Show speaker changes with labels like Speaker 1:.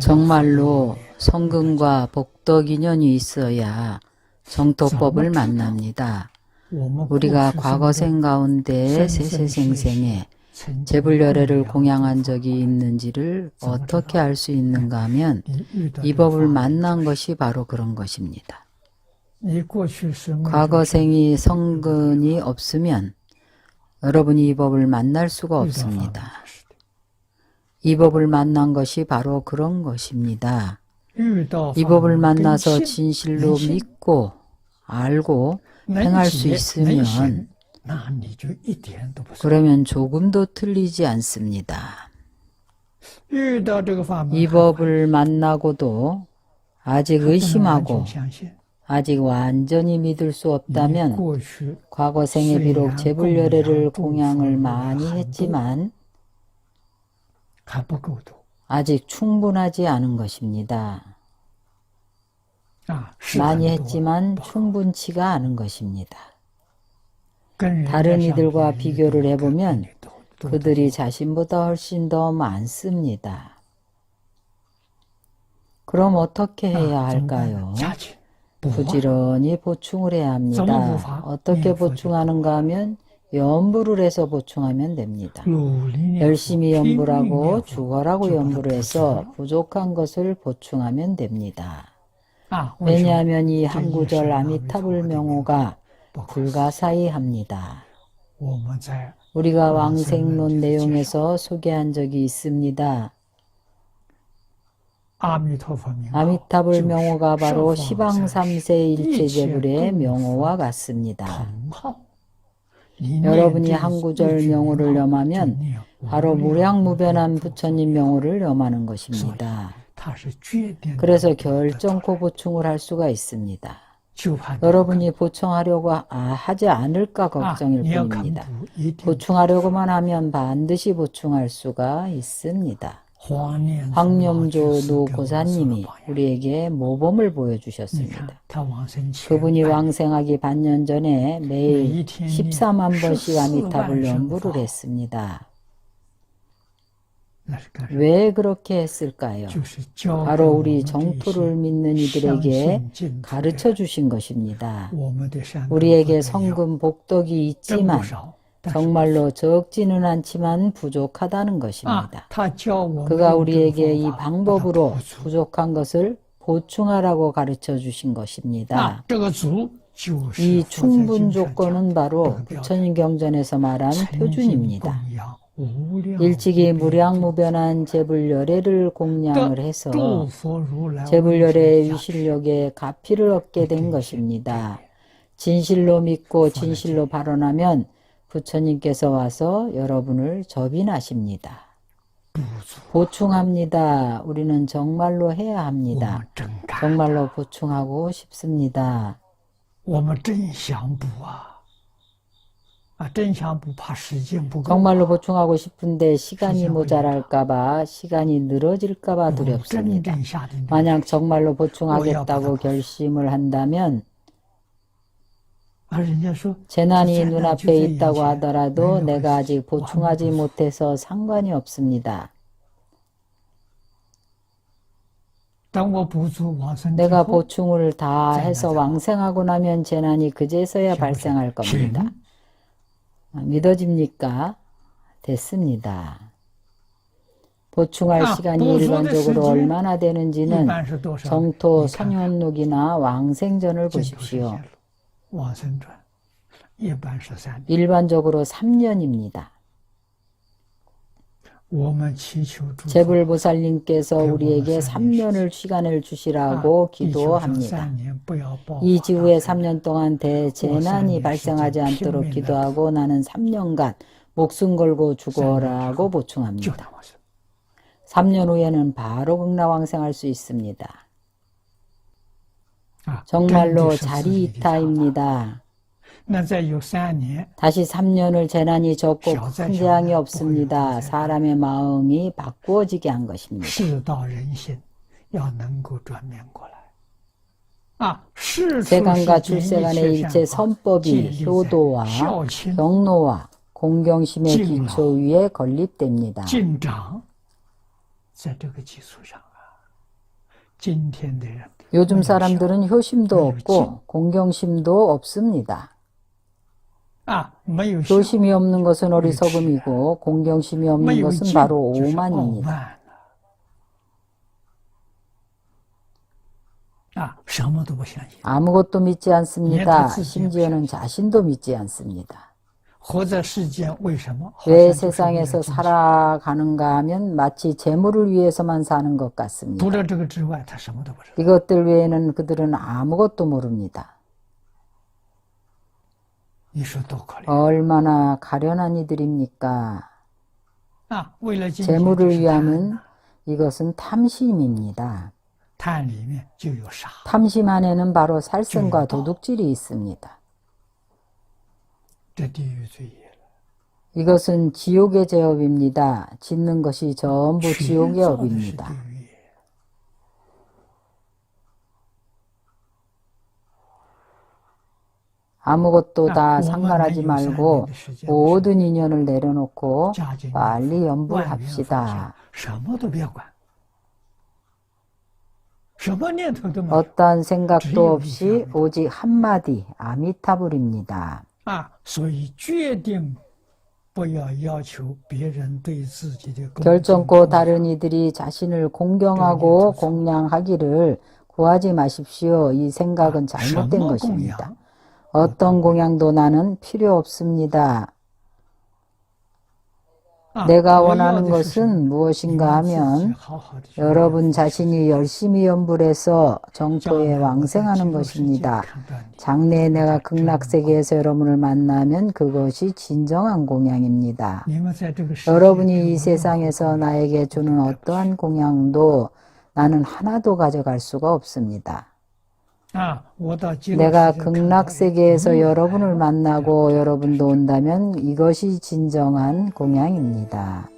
Speaker 1: 정말로 성근과 복덕 인연이 있어야 정토법을 만납니다. 우리가 과거생 가운데 세세생생에 제불열애를 공양한 적이 있는지를 어떻게 알 수 있는가 하면 이 법을 만난 것이 바로 그런 것입니다. 과거생이 성근이 없으면 여러분이 이 법을 만날 수가 없습니다. 이 법을 만난 것이 바로 그런 것입니다. 이 법을 만나서 진실로 믿고 알고 행할 수 있으면 그러면 조금도 틀리지 않습니다. 이 법을 만나고도 아직 의심하고 아직 완전히 믿을 수 없다면 과거생에 비록 제불열애를 공양을 많이 했지만 아직 충분하지 않은 것입니다. 많이 했지만 충분치가 않은 것입니다. 다른 이들과 비교를 해보면 그들이 자신보다 훨씬 더 많습니다. 그럼 어떻게 해야 할까요? 부지런히 보충을 해야 합니다. 어떻게 보충하는가 하면 연부를 해서 보충하면 됩니다. 열심히 연부를 하고 죽어라고 연부를 해서 부족한 것을 보충하면 됩니다. 왜냐하면 이 한 구절 아미타불 명호가 불가사의합니다. 우리가 왕생론 내용에서 소개한 적이 있습니다. 아미타불 명호가 바로 시방삼세 일체제불의 명호와 같습니다. 여러분이 한 구절 명호를 염하면 바로 무량무변한 부처님 명호를 염하는 것입니다. 그래서 결정코 보충을 할 수가 있습니다. 여러분이 보충하려고 하지 않을까 걱정일 뿐입니다. 보충하려고만 하면 반드시 보충할 수가 있습니다. 황념조 노고사님이 우리에게 모범을 보여주셨습니다. 그분이 왕생하기 반년 전에 매일 14만 번씩 아미타불 연부를 했습니다. 왜 그렇게 했을까요? 바로 우리 정토를 믿는 이들에게 가르쳐 주신 것입니다. 우리에게 성금 복덕이 있지만 정말로 적지는 않지만 부족하다는 것입니다. 그가 우리에게 이 방법으로 부족한 것을 보충하라고 가르쳐 주신 것입니다. 이 충분 조건은 바로 부처님 경전에서 말한 표준입니다. 일찍이 무량무변한 제불열애를 공양을 해서 제불열애의 위실력에 가피를 얻게 된 것입니다. 진실로 믿고 진실로 발언하면 부처님께서 와서 여러분을 접인하십니다. 보충합니다. 우리는 정말로 해야 합니다. 정말로 보충하고 싶습니다. 정말로 보충하고 싶은데 시간이 모자랄까봐, 시간이 늘어질까봐 두렵습니다. 만약 정말로 보충하겠다고 결심을 한다면 재난이 눈앞에 있다고 하더라도 내가 아직 보충하지 못해서 상관이 없습니다. 내가 보충을 다 해서 왕생하고 나면 재난이 그제서야 발생할 겁니다. 믿어집니까? 됐습니다. 보충할 시간이 일반적으로 얼마나 되는지는 정토 선현록이나 왕생전을 보십시오. 일반적으로 3년입니다. 제불보살님께서 우리에게 3년을 시간을 주시라고 기도합니다. 이 지후에 3년 동안 대재난이 발생하지 않도록 기도하고 나는 3년간 목숨 걸고 죽어라고 보충합니다. 3년 후에는 바로 극락왕생할 수 있습니다. 정말로 자리이타입니다. 다시 3년을 재난이 적고 큰 재앙이 없습니다. 사람의 마음이 바꾸어지게 한 것입니다. 세간과 출세간의 일체 선법이 효도와 경로와 공경심의 기초 위에 건립됩니다.
Speaker 2: 在这个基础上啊，今天的人
Speaker 1: 요즘 사람들은 효심도 없고 공경심도 없습니다.
Speaker 2: 没有
Speaker 1: 효심이 없는 것은 어리석음이고 공경심이 없는 것은 바로 오만입니다.
Speaker 2: 什么都不相信，
Speaker 1: 아무것도 믿지 않습니다. 심지어는 자신도 믿지 않습니다.
Speaker 2: 活在世间为什么？
Speaker 1: 왜 세상에서 살아가는가 하면 마치 재물을 위해서만 사는 것
Speaker 2: 除
Speaker 1: 같습니다.
Speaker 2: 了这个之外，他什么都不知道。
Speaker 1: 이것들 외에는 그들은 아무것도 모릅니다.
Speaker 2: 你说多可怜
Speaker 1: 얼마나 가련한 이들입니까?
Speaker 2: 为了金钱
Speaker 1: 재물을
Speaker 2: 就是贪
Speaker 1: 위함은 이것은 탐심입니다.
Speaker 2: 贪里面就有杀，
Speaker 1: 탐심 안에는 바로 살생과 도둑질이 있습니다.
Speaker 2: 这地狱罪业了。
Speaker 1: 이것은 지옥의 죄업입니다. 짓는 것이 전부
Speaker 2: 全
Speaker 1: 지옥의
Speaker 2: 造的是
Speaker 1: 업입니다.
Speaker 2: 地狱。
Speaker 1: 아무것도 다
Speaker 2: 我们
Speaker 1: 상관하지
Speaker 2: 没有3
Speaker 1: 말고
Speaker 2: 年的时间，
Speaker 1: 모든 인연을 내려놓고
Speaker 2: 加紧
Speaker 1: 빨리
Speaker 2: 万缘放
Speaker 1: 연불합시다.
Speaker 2: 下，什么都别管，什么念头都没有
Speaker 1: 어떠한 생각도 없이 오직 한마디 아미타불입니다.
Speaker 2: 所以决定不要要求别人对自己的恭敬
Speaker 1: 결정코 다른 이들이 자신을 공경하고 공양하기를 구하지 마십시오. 이 생각은 잘못된
Speaker 2: 什么供
Speaker 1: 것입니다.
Speaker 2: 养
Speaker 1: 어떤 공양도 나는 필요 없습니다.
Speaker 2: 啊
Speaker 1: 내가
Speaker 2: 我要
Speaker 1: 원하는
Speaker 2: 的是什么
Speaker 1: 것은 무엇인가
Speaker 2: 你们自己
Speaker 1: 하면
Speaker 2: 好好地去
Speaker 1: 여러분
Speaker 2: 念佛
Speaker 1: 자신이 열심히 연불해서
Speaker 2: 将
Speaker 1: 정토에
Speaker 2: 来我在
Speaker 1: 왕생하는
Speaker 2: 极乐世界
Speaker 1: 것입니다.
Speaker 2: 看到你
Speaker 1: 장래에 내가 극락세계에서 여러분을 만나면 그것이 진정한 공양입니다.
Speaker 2: 你们在这个世界
Speaker 1: 여러분이 이
Speaker 2: 给我任何
Speaker 1: 세상에서
Speaker 2: 供养
Speaker 1: 나에게 주는 어떠한 공양도 나는 하나도 가져갈 수가 없습니다.
Speaker 2: 我到极乐
Speaker 1: 내가
Speaker 2: 世界看到你
Speaker 1: 극락세계에서
Speaker 2: 你们
Speaker 1: 여러분을
Speaker 2: 来了
Speaker 1: 만나고 여러분도 온다면 이것이 진정한 공양입니다.